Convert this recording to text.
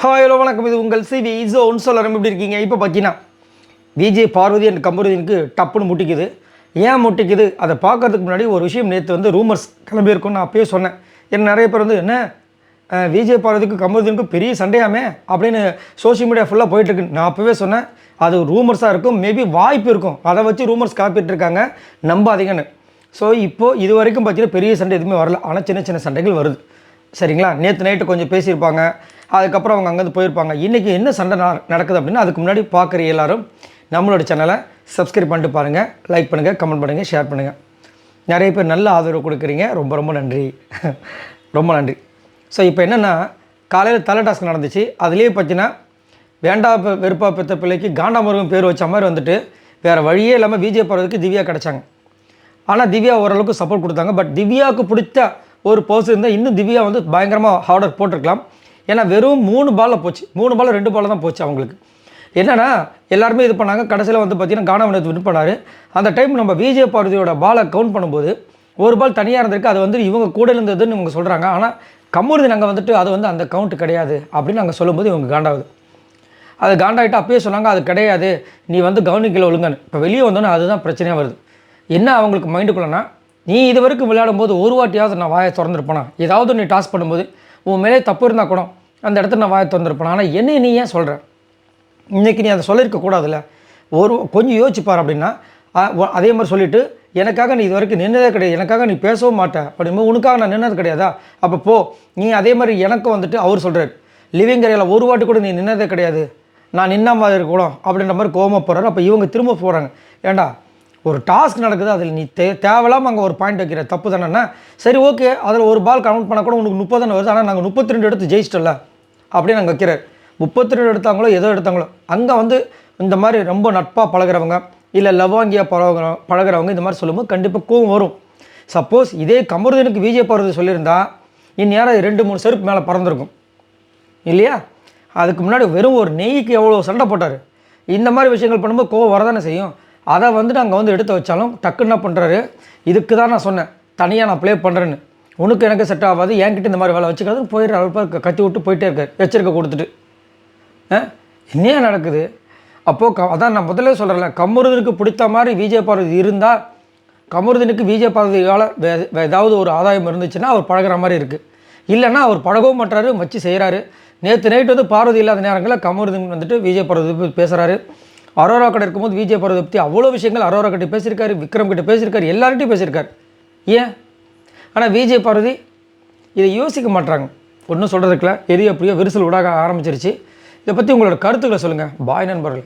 Hi hello வணக்கம். இது உங்கள் சிவி ஜோன் சொல்லரம். எப்படி இருக்கீங்க? இப்போ பார்த்தீங்கன்னா விஜய் பார்வதி அண்ட் கமருதீனுக்கு டப்புன்னு முட்டிக்குது. ஏன் முட்டிக்குது அதை பார்க்கறதுக்கு முன்னாடி ஒரு விஷயம் நேற்று வந்து ரூமர்ஸ் கிளம்பியிருக்குன்னு நான் அப்பயே சொன்னேன். ஏன்னா நிறைய பேர் வந்து என்ன விஜய் பார்வதிக்கும் கமருதீனுக்கும் பெரிய சண்டையாமே அப்படின்னு சோஷியல் மீடியா ஃபுல்லாக போயிட்டுருக்கு. நான் அப்போவே சொன்னேன் அது ரூமர்ஸாக இருக்கும், மேபி வாய்ப்பு இருக்கும், அதை வச்சு ரூமர்ஸ் காப்பிட்டு இருக்காங்க, நம்பாதீங்கன்னு. ஸோ இப்போது இது வரைக்கும் பார்த்தீங்கன்னா பெரிய சண்டை எதுவுமே வரல, ஆனால் சின்ன சின்ன சண்டைகள் வருது. சரிங்களா? நேற்று நைட்டு கொஞ்சம் பேசியிருப்பாங்க, அதுக்கப்புறம் அவங்க அங்கேருந்து போயிருப்பாங்க. இன்றைக்கி என்ன சண்டை நடக்குது அப்படின்னா அதுக்கு முன்னாடி பார்க்குற எல்லோரும் நம்மளோட சேனலை சப்ஸ்கிரைப் பண்ணிட்டு பாருங்கள், லைக் பண்ணுங்கள், கமெண்ட் பண்ணுங்கள், ஷேர் பண்ணுங்கள். நிறைய பேர் நல்ல ஆதரவு கொடுக்குறீங்க, ரொம்ப ரொம்ப நன்றி. ரொம்ப நன்றி. ஸோ இப்போ என்னென்னா காலையில் தலை டாஸ்க் நடந்துச்சு. அதுலேயே பார்த்தீங்கன்னா வேண்டா வெறுப்பா பெற்ற பிள்ளைக்கு காண்டாமிருகம் பேர் வச்ச மாதிரி வந்துட்டு வேறு வழியே இல்லாமல் விஜய் பார்வதிக்கு திவ்யா கிடச்சாங்க. ஆனால் திவ்யா ஓரளவுக்கு சப்போர்ட் கொடுத்தாங்க. பட் திவ்யாவுக்கு பிடிச்ச ஒரு பர்சன் இருந்தால் இன்னும் திவ்யா வந்து பயங்கரமாக ஹார்டர் போட்டிருக்கலாம். ஏன்னா வெறும் 3 பாலில் போச்சு, 3 பால் 2 பால் தான் போச்சு அவங்களுக்கு. என்னென்னா எல்லாருமே இது பண்ணாங்க. கடைசியில் வந்து பார்த்திங்கன்னா கானாமரத்து வின் பண்ணார். அந்த டைம் நம்ம விஜய் பார்வதியோட பாலை கவுண்ட் பண்ணும்போது ஒரு பால் தனியாக இருந்திருக்கு, அது வந்து இவங்க கூட இருந்ததுன்னு இவங்க சொல்கிறாங்க. ஆனால் கமருதீன் அங்கே வந்துட்டு அது வந்து அந்த கவுண்ட் கிடையாது அப்படின்னு நாங்கள் சொல்லும்போது இவங்க காண்டாகுது. அது காண்டாகிட்டு அப்பயே சொன்னாங்க அது கிடையாது, நீ வந்து கவனிக்கல ஒழுங்கன்னு. இப்போ வெளியே வந்தோன்னே அதுதான் பிரச்சனையாக வருது. என்ன அவங்களுக்கு மைண்டுக்குள்ளனா, நீ இது வரைக்கும் விளையாடும்போது ஒரு வாட்டியாவது நான் வாயை திறந்துருப்பேனா, ஏதாவது நீ டாஸ் பண்ணும்போது உன் மேலே தப்பு இருந்தால் கூட அந்த இடத்துல நான் வாயை திறந்துருப்பேன். ஆனால் என்ன நீ ஏன் சொல்கிற? இன்றைக்கி நீ அதை சொல்லியிருக்கக்கூடாதுல்ல, கொஞ்சம் யோசிச்சுப்பார் அப்படின்னா. அதே மாதிரி சொல்லிவிட்டு எனக்காக நீ இது வரைக்கும் நின்னதே கிடையாது, எனக்காக நீ பேசவும் மாட்டேன் அப்படிங்கும்போது உனக்காக நான் நின்னது கிடையாதா? அப்போ போ நீ. அதே மாதிரி எனக்கும் வந்துட்டு அவர் சொல்கிறார், லிவிங் ஏரியாவில் ஒரு வாட்டி கூட நீ நின்னதே கிடையாது, நான் நின்ன மாதிரி இருக்கணும் அப்படின்ற மாதிரி கோவமாக போகிறாரு. அப்போ இவங்க திரும்ப போகிறாங்க, ஏண்டா ஒரு டாஸ்க் நடக்குது, அதில் நீ தேவையில்லாமல் அங்கே ஒரு பாயிண்ட் வைக்கிற தப்பு தானேண்ணா. சரி ஓகே, அதில் ஒரு பால் கவுண்ட் பண்ணால் கூட உனக்கு 30 தானே வருது, ஆனால் நாங்கள் 32 எடுத்து ஜெயிச்சிட்டல அப்படின்னு நாங்கள் வைக்கிறார். 32 எடுத்தாங்களோ ஏதோ எடுத்தாங்களோ, அங்கே வந்து இந்த மாதிரி ரொம்ப நட்பாக பழகிறவங்க இல்லை லவாங்கியாக பழகிறவங்க இந்த மாதிரி சொல்லும்போது கண்டிப்பாக கோவம் வரும். சப்போஸ் இதே கமருதீனுக்கு விஜய் பார்வதி சொல்லியிருந்தா இந்நேரம் 2-3 செருப்பு மேலே பறந்துருக்கும் இல்லையா? அதுக்கு முன்னாடி வெறும் ஒரு நெய்க்கு எவ்வளோ சண்டை போட்டார். இந்த மாதிரி விஷயங்கள் பண்ணும்போது கோவம் வரதானே செய்யும். அதை வந்து நாங்கள் வந்து எடுத்து வச்சாலும் டக்குன்னு என்ன பண்ணுறாரு, இதுக்கு தான் நான் சொன்னேன் தனியாக நான் ப்ளே பண்ணுறேன்னு, உனக்கு எனக்கு செட் ஆகாது, என்கிட்ட இந்த மாதிரி வேலை வச்சுக்காது போயிடுற அளவுக்கு கத்தி விட்டு போயிட்டே இருக்கார், எச்சரிக்கை கொடுத்துட்டு. என்ன நடக்குது? அப்போது அதான் நான் முதல்ல சொல்கிறேன்ல, கமருதீனுக்கு பிடித்த மாதிரி விஜய் பார்வதி இருந்தால், கமருதீனுக்கு விஜய் பார்வதியால் ஏதாவது ஒரு ஆதாயம் இருந்துச்சுன்னா அவர் பழகிற மாதிரி இருக்குது. இல்லைன்னா அவர் பழகவும் மாட்டாரு, வச்சு செய்கிறாரு. நேற்று நைட்டு வந்து பார்வதி இல்லாத நேரங்களில் கமருதீன் வந்துட்டு விஜய் பார்வதி பேசுகிறாரு. அரோரா கிட்ட இருக்கும்போது விஜய் பார்வதி பற்றி அவ்வளோ விஷயங்கள் அரோரா கிட்ட பேசியிருக்காரு, விக்ரம் கிட்ட பேசியிருக்காரு, எல்லார்கிட்டையும் பேசியிருக்காரு. ஏன்? ஆனால் விஜய் பார்வதி இதை யோசிக்க மாட்டாங்க, ஒன்றும் சொல்கிறதுக்குல எது எப்படியோ விரிசல் விடாக ஆரம்பிச்சிருச்சு. இதை பற்றி உங்களோட கருத்துக்களை சொல்லுங்கள். பாய் நண்பர்கள்.